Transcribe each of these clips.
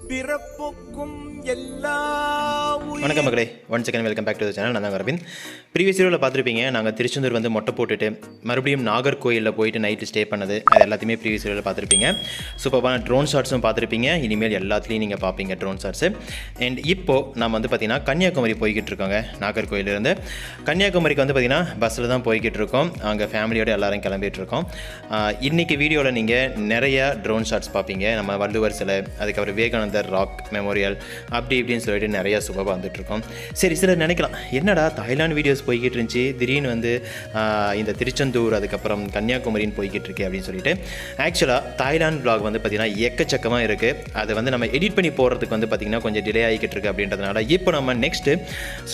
பிறப்புக்கும் எல்லா வணக்கம் மக்களே, once again welcome back to the channel. நான் தான் அரவிந்த். ப்ரீவியஸ் வீடியோவில் பார்த்துருப்பீங்க, நாங்கள் திருச்செந்தூர் வந்து மொட்டை போட்டுட்டு மறுபடியும் நாகர்கோயிலில் போயிட்டு நைட்டு ஸ்டே பண்ணது. அது எல்லாத்தையுமே ப்ரீவியஸ் வீடியோவில் பார்த்துருப்பீங்க. சூப்பரான ட்ரோன் ஷாட்ஸும் பார்த்துருப்பீங்க. இனிமேல் எல்லாத்துலேயும் நீங்கள் பார்ப்பீங்க ட்ரோன் ஷாட்ஸு. அண்ட் இப்போது நம்ம வந்து பார்த்திங்கன்னா கன்னியாகுமரி போய்கிட்டு இருக்கோங்க. நாகர்கோயிலிருந்து கன்னியாகுமரிக்கு வந்து பார்த்திங்கன்னா பஸ்ஸில் தான் போய்கிட்டு இருக்கோம். அங்கே ஃபேமிலியோடு எல்லோரும் கிளம்பிட்டு இருக்கோம். இன்றைக்கி வீடியோவில் நீங்கள் நிறையா ட்ரோன் ஷாட்ஸ் பார்ப்பீங்க. நம்ம வள்ளுவர் சிலை, அதுக்கப்புறம் விவேகானந்தர் ராக் மெமோரியல், அப்படி இப்படின்னு சொல்லிட்டு நிறையா சூப்பராக வந்துட்டுருக்கோம். சரி, சிலர் நினைக்கலாம், என்னடா தாய்லாந்து வீடியோஸ் போய்கிட்டு இருந்துச்சு, திடீர்னு வந்து இந்த திருச்செந்தூர் அதுக்கப்புறம் கன்னியாகுமரின்னு போய்கிட்டு இருக்கு அப்படின்னு சொல்லிட்டு. ஆக்சுவலாக தாய்லாந்து vlog வந்து பார்த்திங்கன்னா எக்கச்சக்கமாக இருக்குது. அதை வந்து நம்ம எடிட் பண்ணி போடுறதுக்கு வந்து பார்த்திங்கன்னா கொஞ்சம் டிலே ஆகிக்கிட்டு இருக்குது. அப்படின்றதுனால இப்போ நம்ம நெக்ஸ்ட்டு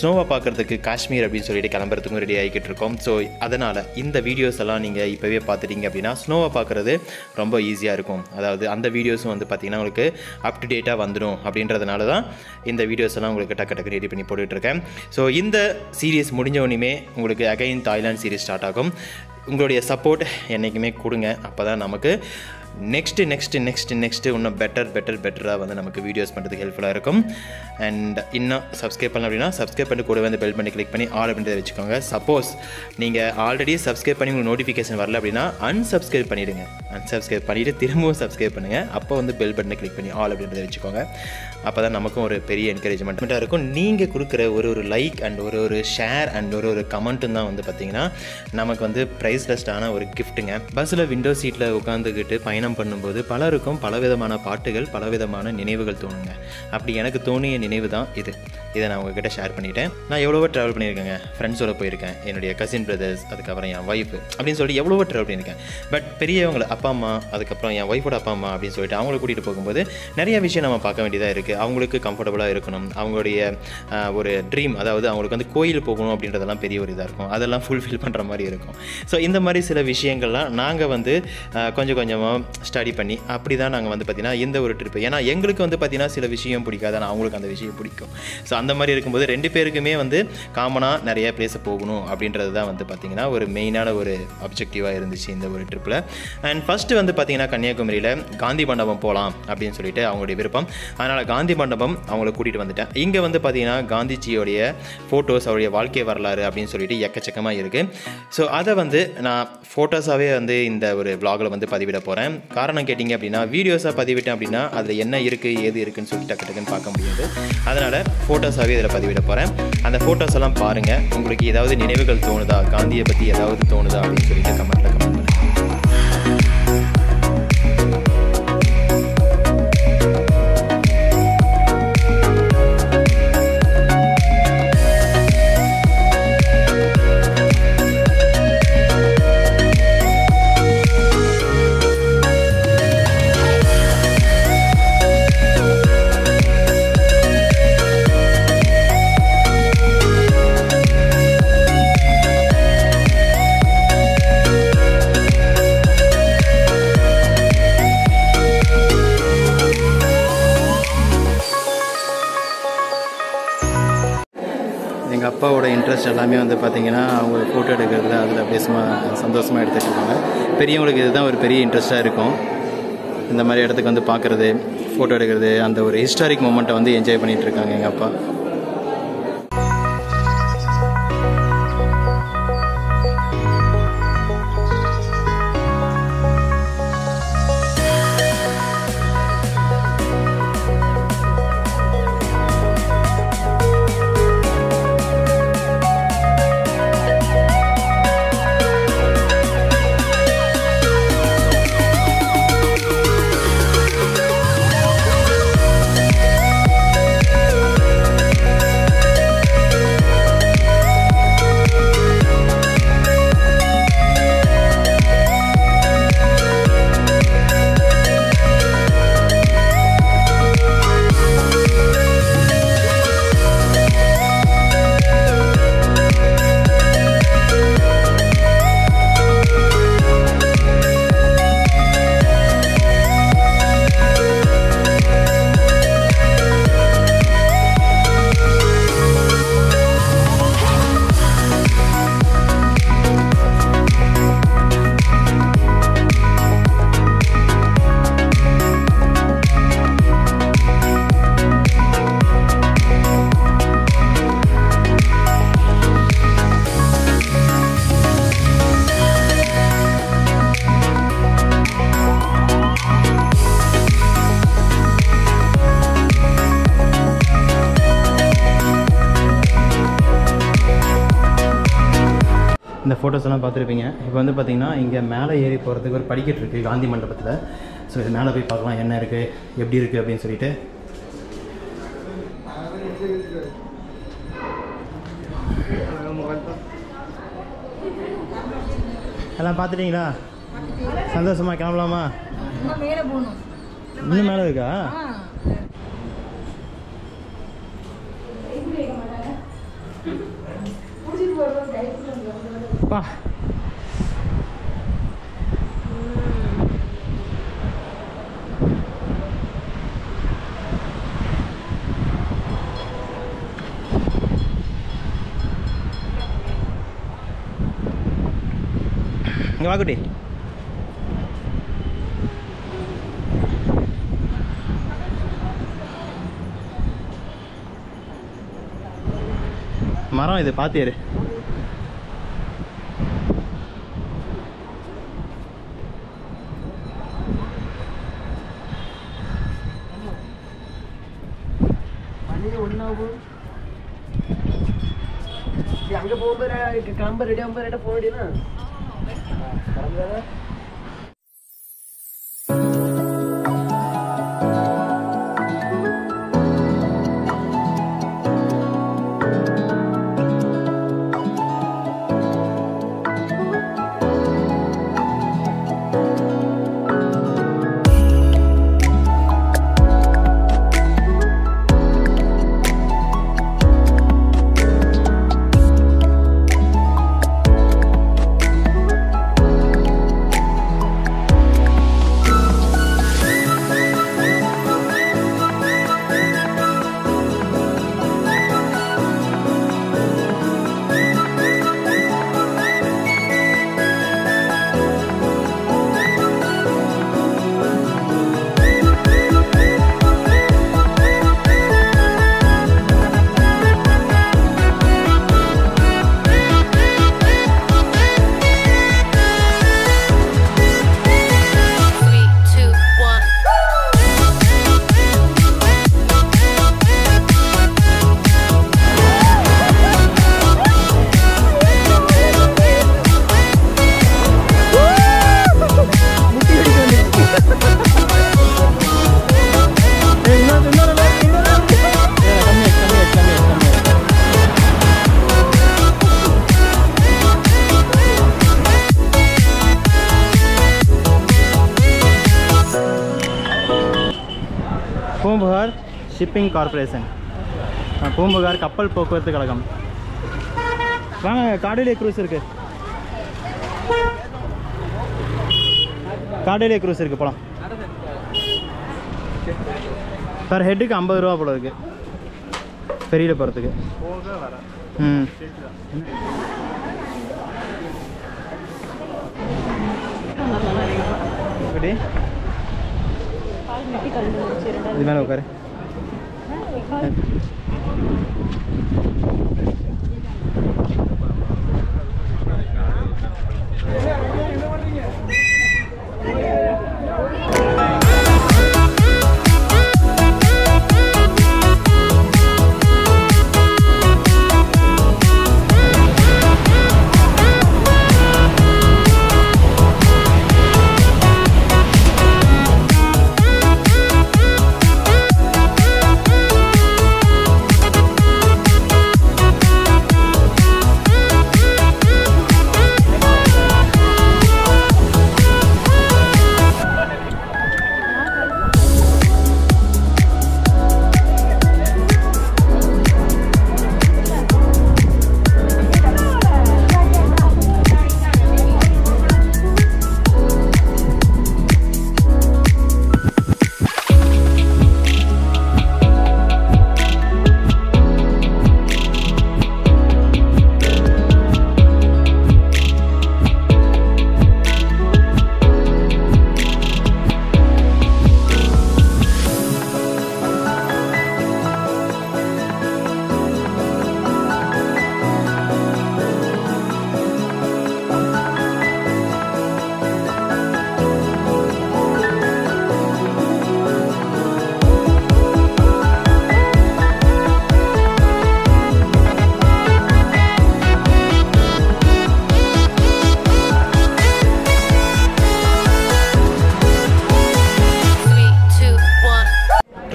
ஸ்னோவை பார்க்குறதுக்கு காஷ்மீர் அப்படின்னு சொல்லிட்டு கிளம்புறதுக்கும் ரெடி ஆகிக்கிட்டு இருக்கோம். ஸோ அதனால் இந்த வீடியோஸ் எல்லாம் நீங்கள் இப்போவே பார்த்துட்டீங்க அப்படின்னா ஸ்னோவை பார்க்குறது ரொம்ப ஈஸியாக இருக்கும். அதாவது அந்த வீடியோஸும் வந்து பார்த்திங்கன்னா உங்களுக்கு அப் டு டேட்டாக வந்துடும். அப்படின்றதுனால தான் இந்த வீடியோஸ் எல்லாம் உங்களுக்கு டக்கு ரெடி பண்ணி போட்டுட்ருக்கேன். ஸோ இந்த சீரீஸ் முடிஞ்சவொன்னுமே உங்களுக்கு அகைன் தாய்லாந்து சீரீஸ் ஸ்டார்ட் ஆகும். உங்களுடைய சப்போர்ட் என்றைக்குமே கொடுங்க. அப்போ தான் நமக்கு நெக்ஸ்ட்டு இன்னும் பெட்டராக வந்து நமக்கு வீடியோஸ் பண்ணுறதுக்கு ஹெல்ப்ஃபுல்லாக இருக்கும். அண்ட் இன்னும் சப்ஸ்கிரைப் பண்ணலாம் அப்படின்னா சப்ஸ்கிரைப் பண்ணி கூட வந்து பெல் பண்ணி கிளிக் பண்ணி ஆல் அப்படின்றத வச்சுக்கோங்க. சப்போஸ் நீங்கள் ஆல்ரெடி சப்ஸ்கிரைப் பண்ணி உங்களுக்கு நோட்டிஃபிகேஷன் வரல அப்படின்னா அன்சப்ஸ்கிரைப் பண்ணிவிடுங்க. அன்சப்ஸ்கிரைப் பண்ணிவிட்டு திரும்பவும் சப்ஸ்கிரைப் பண்ணுங்கள். அப்போ வந்து பெல் பட்டனை கிளிக் பண்ணி ஆல் அப்படின்றத வச்சுக்கோங்க. அப்போ தான் நமக்கும் ஒரு பெரிய என்கரேஜ்மெண்ட்டாக இருக்கும். நீங்கள் கொடுக்குற ஒரு லைக் அண்ட் ஒரு ஷேர் அண்ட் ஒரு கமெண்ட்டும் தான் வந்து பார்த்திங்கன்னா நமக்கு வந்து ப்ரைஸ்லெஸ்டான ஒரு கிஃப்ட்டுங்க. பஸ்ஸில் விண்டோ சீட்டில் உட்காந்துக்கிட்டு பயணம் பண்ணும்போது பலருக்கும் பலவிதமான பாட்டுகள், பலவிதமான நினைவுகள் தோணுங்க. அப்படி எனக்கு தோணிய நினைவு தான் இதை நான் உங்ககிட்ட ஷேர் பண்ணிட்டேன். நான் எவ்வளவோ ட்ராவல் பண்ணியிருக்கேங்க. ஃப்ரெண்ட்ஸோடு போயிருக்கேன், என்னுடைய கசின் பிரதர்ஸ், அதுக்கப்புறம் என் ஒய்ஃபு அப்படின்னு சொல்லிட்டு எவ்வளவோ ட்ராவல் பண்ணியிருக்கேன். பட் பெரியவங்களை அப்பா அம்மா, அதுக்கப்புறம் என் ஒய்ஃபோட அப்பா அம்மா அப்படின்னு சொல்லிட்டு அவங்கள கூட்டிகிட்டு போகும்போது நிறைய விஷயம் நம்ம பார்க்க வேண்டியதாக இருக்குது. அவங்களுக்கு கம்ஃபர்டபுளாக இருக்கணும். அவங்களுடைய ஒரு ட்ரீம், அதாவது அவங்களுக்கு வந்து கோயில் போகணும் அப்படின்றதெல்லாம் பெரிய ஒரு இதாக இருக்கும். அதெல்லாம் ஃபுல்ஃபில் பண்ணுற மாதிரி இருக்கும். ஸோ இந்த மாதிரி சில விஷயங்கள்லாம் நாங்கள் வந்து கொஞ்சம் கொஞ்சமாக ஸ்டடி பண்ணி அப்படி தான் நாங்கள் வந்து பார்த்திங்கன்னா இந்த ஒரு ட்ரிப்பு. ஏன்னா எங்களுக்கு வந்து பார்த்திங்கன்னா சில விஷயம் பிடிக்காது, ஆனால் அவங்களுக்கு அந்த விஷயம் பிடிக்கும். ஸோ அந்த மாதிரி இருக்கும்போது ரெண்டு பேருக்குமே வந்து காமனாக நிறைய பிளேஸை போகணும் அப்படின்றது தான் வந்து பார்த்திங்கன்னா ஒரு மெயினான ஒரு அப்ஜெக்டிவாக இருந்துச்சு இந்த ஒரு ட்ரிப்பில். அண்ட் ஃபஸ்ட்டு வந்து பார்த்திங்கன்னா கன்னியாகுமரியில் காந்தி மண்டபம் போகலாம் அப்படின்னு சொல்லிட்டு அவங்களுடைய விருப்பம். அதனால் காந்தி மண்டபம் அவங்கள கூட்டிகிட்டு வந்துட்டேன். இங்கே வந்து பார்த்திங்கன்னா காந்திஜியோடைய ஃபோட்டோஸ், அவருடைய வாழ்க்கை வரலாறு அப்படின்னு சொல்லிட்டு எக்கச்சக்கமாக இருக்குது. ஸோ அதை வந்து நான் ஃபோட்டோஸாகவே வந்து இந்த ஒரு vlogல வந்து பதிவிட போகிறேன். காரணம் கேட்டிங்க அப்படின்னா வீடியோஸாக பதிவிட்டேன் அப்படின்னா அதில் என்ன இருக்குது ஏது இருக்குதுன்னு சொல்லிட்டு டக்குன்னு பார்க்க முடியாது. அதனால் ஃபோட்டோஸாகவே இதில் பதிவிட போகிறேன். அந்த ஃபோட்டோஸ் எல்லாம் பாருங்கள். உங்களுக்கு ஏதாவது நினைவுகள் தோணுதா, காந்தியை பற்றி ஏதாவது தோணுதா அப்படின்னு சொல்லிட்டு கமெண்ட்டில் கமெண்ட் பண்ணுங்கள். எங்கள் அப்பாவோட இன்ட்ரெஸ்ட் எல்லாமே வந்து பார்த்திங்கன்னா அவங்க ஃபோட்டோ எடுக்கிறது, அதில் அப்படியே சந்தோஷமாக எடுத்துகிட்டு இருக்காங்க. பெரியவங்களுக்கு இதுதான் ஒரு பெரிய இன்ட்ரெஸ்ட்டாக இருக்கும். இந்த மாதிரி இடத்துக்கு வந்து பார்க்குறது, ஃபோட்டோ எடுக்கிறது, அந்த ஒரு ஹிஸ்டாரிக் மூமெண்ட்டை வந்து என்ஜாய் பண்ணிகிட்டு இருக்காங்க எங்கள் அப்பா. ஃபோட்டோஸ் எல்லாம் பார்த்துருப்பீங்க. இப்போ வந்து பார்த்திங்கன்னா இங்கே மேலே ஏறி போகிறதுக்கு ஒரு படிக்கட்டு இருக்குது காந்தி மண்டபத்தில். ஸோ இது மேலே போய் பார்க்கலாம் என்ன இருக்குது எப்படி இருக்குது அப்படின்னு சொல்லிட்டு. எல்லாம் பார்த்துட்டிங்களா? சந்தோஷமா கிளம்பலாமா? இன்னும் மேலே இருக்கா? பா இங்கே வாக்குட்டி. மரம் இது பார்த்தியாரு. அங்கே போகும்போது கிளம்ப ரெடி ஆகும்போது ரெடி போக வேண்டியதுனா பூம்புகார் ஷிப்பிங் கார்பரேஷன், பூம்புகார் கப்பல் போக்குவரத்து கழகம். வாங்க, காடலியே க்ரூஸ் இருக்குது. காடலியே க்ரூஸ் இருக்குது, போகலாம். பர் ஹெட்டுக்கு 50 ரூபா போல இருக்குது பெரியில் போகிறதுக்கு. ம் இது மேலே உட்காரு.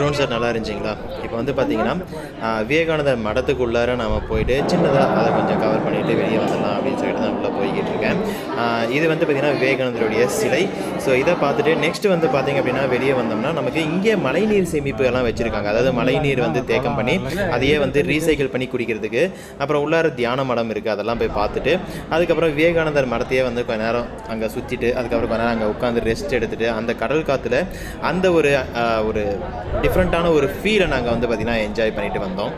ட்ரோன் ஷாட் நல்லா இருந்துச்சிங்களா? இப்போ வந்து பார்த்திங்கன்னா விவேகானந்தர் மடத்துக்குள்ளார நம்ம போயிட்டு சின்னதாக அதை கொஞ்சம் கவர் பண்ணிவிட்டு வெளியே வந்துடலாம் அப்படின்னு சொல்லிட்டு நான் உள்ளே போய்கிட்டு இருக்கேன். இது வந்து பார்த்திங்கன்னா விவேகானந்தருடைய சிலை. ஸோ இதை பார்த்துட்டு நெக்ஸ்ட்டு வந்து பார்த்திங்க அப்படின்னா வெளியே வந்தோம்னா நமக்கு இங்கே மழைநீர் சேமிப்பு எல்லாம் வச்சுருக்காங்க. அதாவது மழைநீர் வந்து தேக்கம் பண்ணி அதையே வந்து ரீசைக்கிள் பண்ணி குடிக்கிறதுக்கு. அப்புறம் உள்ளார தியான மடம் இருக்குது, அதெல்லாம் போய் பார்த்துட்டு அதுக்கப்புறம் விவேகானந்தர் மடத்தையே வந்து கொஞ்ச நேரம் அங்கே சுற்றிட்டு அதுக்கப்புறம் கொஞ்ச நேரம் அங்கே உட்காந்து ரெஸ்ட் எடுத்துகிட்டு அந்த கடல் காற்றுல அந்த ஒரு டிஃப்ரெண்ட்டான ஒரு ஃபீலை நாங்கள் வந்து பார்த்திங்கன்னா என்ஜாய் பண்ணிட்டு வந்தோம்.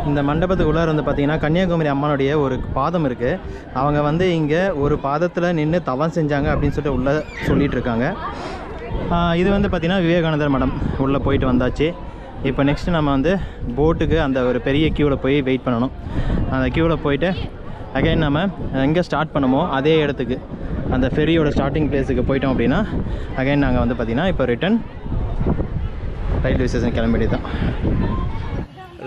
இந்த மண்டபத்துக்குள்ளார வந்து பார்த்திங்கன்னா கன்னியாகுமரி அம்மனுடைய ஒரு பாதம் இருக்குது. அவங்க வந்து இங்கே ஒரு பாதத்தில் நின்று தவம் செஞ்சாங்க அப்படின்னு சொல்லிட்டு உள்ளே சொல்லிகிட்டு இருக்காங்க. இது வந்து பார்த்திங்கன்னா விவேகானந்தர் மடம் உள்ளே போயிட்டு வந்தாச்சு. இப்போ நெக்ஸ்ட்டு நம்ம வந்து போட்டுக்கு அந்த ஒரு பெரிய க்யூவில் போய் வெயிட் பண்ணணும். அந்த க்யூவில் போயிட்டு அகைன் நம்ம எங்கே ஸ்டார்ட் பண்ணமோ அதே இடத்துக்கு அந்த ஃபெரியோட ஸ்டார்டிங் பிளேஸுக்கு போயிட்டோம் அப்படின்னா அகைன் நாங்கள் வந்து பார்த்திங்கன்னா இப்போ ரிட்டன் ரயில்வே ஸ்டேஷன் கிளம்பிட்டு தான்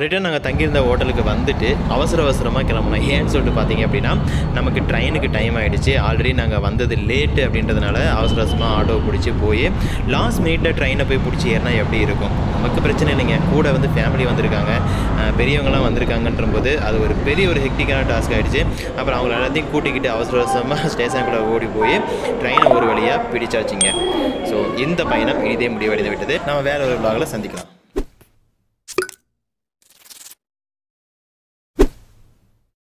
ரிட்டன் நாங்கள் தங்கியிருந்த ஹோட்டலுக்கு வந்துட்டு அவசரமாக கிளம்பணும். ஏன்னு சொல்லிட்டு பார்த்தீங்க அப்படின்னா நமக்கு ட்ரெயினுக்கு டைம் ஆகிடுச்சு. ஆல்ரெடி நாங்கள் வந்தது லேட்டு அப்படின்றதுனால அவசரமாக ஆட்டோ பிடிச்சி போய் லாஸ்ட் மினிட்டில் ட்ரெயினை போய் பிடிச்சி ஏறினா எப்படி இருக்கும்? நமக்கு பிரச்சனை இல்லைங்க, கூட வந்து ஃபேமிலி வந்திருக்காங்க, பெரியவங்களாம் வந்திருக்காங்கன்றபோது அது ஒரு பெரிய ஒரு ஹெக்டிக்கான டாஸ்க் ஆகிடுச்சு. அப்புறம் அவங்க எல்லாத்தையும் கூட்டிக்கிட்டு அவசரமாக ஸ்டேஷனுக்குள்ளே ஓடி போய் ட்ரெயினை ஒரு வழியாக பிடிச்சாச்சுங்க. ஸோ இந்த பயணம் இதே முடிவடைந்து விட்டது. நம்ம வேறு ஒரு vlogல சந்திக்கலாம்.